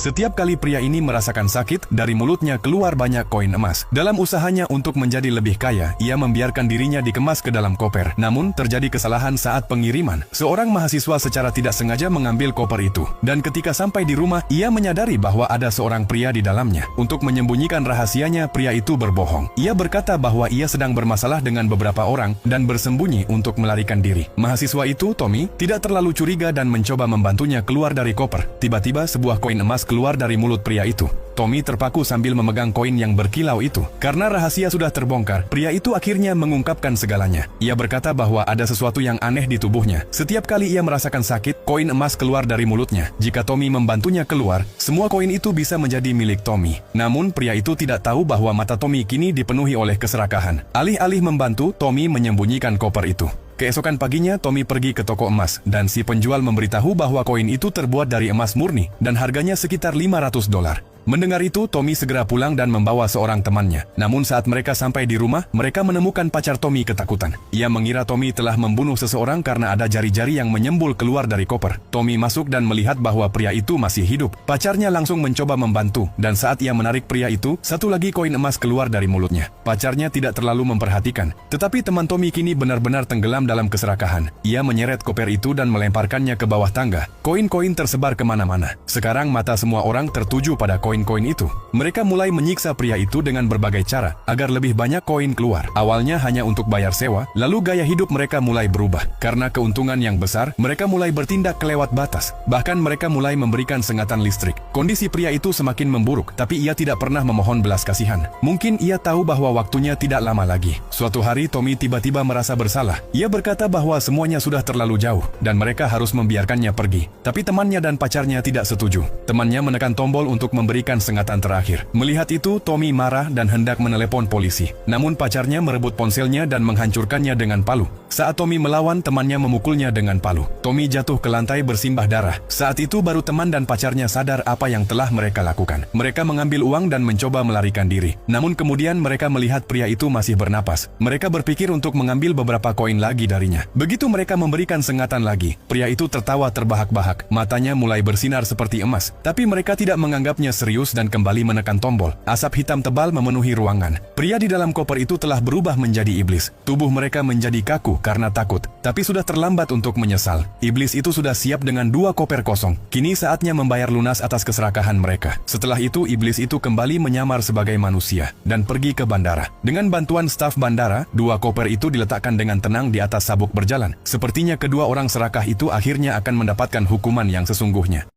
Setiap kali pria ini merasakan sakit, dari mulutnya keluar banyak koin emas. Dalam usahanya untuk menjadi lebih kaya, ia membiarkan dirinya dikemas ke dalam koper. Namun, terjadi kesalahan saat pengiriman. Seorang mahasiswa secara tidak sengaja mengambil koper itu. Dan ketika sampai di rumah, ia menyadari bahwa ada seorang pria di dalamnya. Untuk menyembunyikan rahasianya, pria itu berbohong. Ia berkata bahwa ia sedang bermasalah dengan beberapa orang dan bersembunyi untuk melarikan diri. Mahasiswa itu, Tommy, tidak terlalu curiga dan mencoba membantunya keluar dari koper. Tiba-tiba sebuah koin emas keluar dari mulut pria itu. Tommy terpaku sambil memegang koin yang berkilau itu. Karena rahasia sudah terbongkar, pria itu akhirnya mengungkapkan segalanya. Ia berkata bahwa ada sesuatu yang aneh di tubuhnya. Setiap kali ia merasakan sakit, koin emas keluar dari mulutnya. Jika Tommy membantunya keluar, semua koin itu bisa menjadi milik Tommy. Namun pria itu tidak tahu bahwa mata Tommy kini dipenuhi oleh keserakahan. Alih-alih membantu, Tommy menyembunyikan koper itu. Keesokan paginya, Tommy pergi ke toko emas, dan si penjual memberitahu bahwa koin itu terbuat dari emas murni, dan harganya sekitar $500. Mendengar itu, Tommy segera pulang dan membawa seorang temannya. Namun saat mereka sampai di rumah, mereka menemukan pacar Tommy ketakutan. Ia mengira Tommy telah membunuh seseorang karena ada jari-jari yang menyembul keluar dari koper. Tommy masuk dan melihat bahwa pria itu masih hidup. Pacarnya langsung mencoba membantu, dan saat ia menarik pria itu, satu lagi koin emas keluar dari mulutnya. Pacarnya tidak terlalu memperhatikan, tetapi teman Tommy kini benar-benar tenggelam dalam keserakahan. Ia menyeret koper itu dan melemparkannya ke bawah tangga. Koin-koin tersebar kemana-mana. Sekarang mata semua orang tertuju pada koin-koin itu. Mereka mulai menyiksa pria itu dengan berbagai cara agar lebih banyak koin keluar. Awalnya hanya untuk bayar sewa, lalu gaya hidup mereka mulai berubah. Karena keuntungan yang besar, mereka mulai bertindak kelewat batas. Bahkan mereka mulai memberikan sengatan listrik. Kondisi pria itu semakin memburuk, tapi ia tidak pernah memohon belas kasihan. Mungkin ia tahu bahwa waktunya tidak lama lagi. Suatu hari Tommy tiba-tiba merasa bersalah. Ia berkata bahwa semuanya sudah terlalu jauh dan mereka harus membiarkannya pergi. Tapi temannya dan pacarnya tidak setuju. Temannya menekan tombol untuk memberikan sengatan terakhir. Melihat itu, Tommy marah dan hendak menelepon polisi. Namun pacarnya merebut ponselnya dan menghancurkannya dengan palu. Saat Tommy melawan, temannya memukulnya dengan palu. Tommy jatuh ke lantai bersimbah darah. Saat itu baru teman dan pacarnya sadar apa yang telah mereka lakukan. Mereka mengambil uang dan mencoba melarikan diri. Namun kemudian mereka melihat pria itu masih bernapas. Mereka berpikir untuk mengambil beberapa koin lagi darinya. Begitu mereka memberikan sengatan lagi, pria itu tertawa terbahak-bahak. Matanya mulai bersinar seperti emas. Tapi mereka tidak menganggapnya serius dan kembali menekan tombol. Asap hitam tebal memenuhi ruangan. Pria di dalam koper itu telah berubah menjadi iblis. Tubuh mereka menjadi kaku karena takut. Tapi sudah terlambat untuk menyesal. Iblis itu sudah siap dengan 2 koper kosong. Kini saatnya membayar lunas atas keserakahan mereka. Setelah itu, iblis itu kembali menyamar sebagai manusia dan pergi ke bandara. Dengan bantuan staf bandara, 2 koper itu diletakkan dengan tenang di atas sabuk berjalan. Sepertinya kedua orang serakah itu akhirnya akan mendapatkan hukuman yang sesungguhnya.